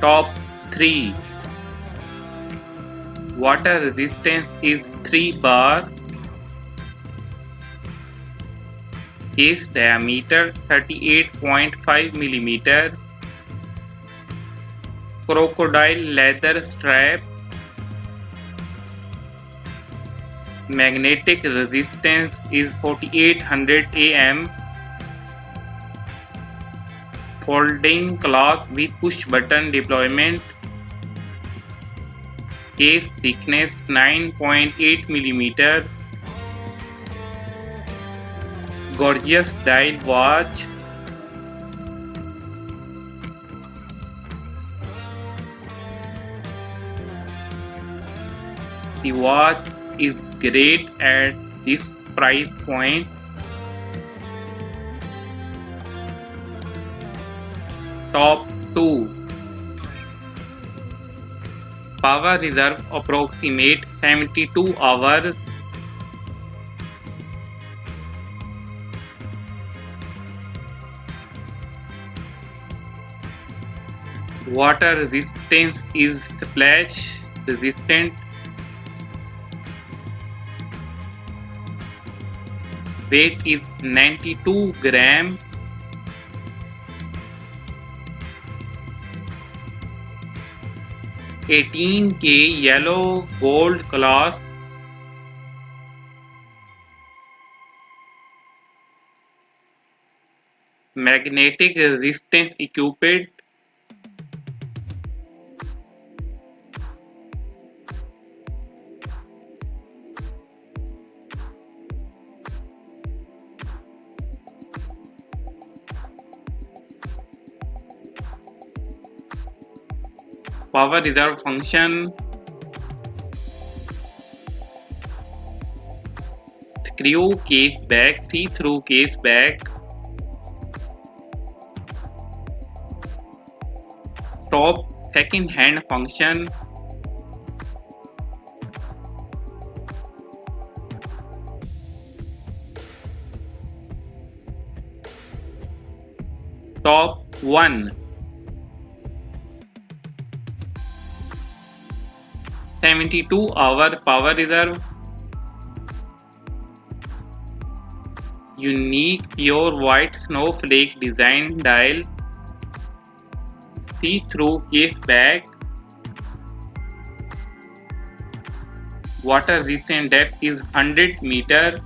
Top 3. Water resistance is 3 bar. Case diameter 38.5 mm. Crocodile leather strap. Magnetic resistance is 4800 am. Folding cloth with push button deployment. Case thickness 9.8 mm. Gorgeous dial watch. The watch is great at this price point. Top 2. Power reserve approximate 72 hours. Water resistance is splash resistant. Weight is 92 gram. $18K yellow gold clasp. Magnetic resistance equipped. Power reserve function. Screw case back, see-through case back. Stop second hand function. Top 1. 72-hour power reserve. Unique pure white snowflake design dial. See-through case back. Water resistant depth is 100 meter.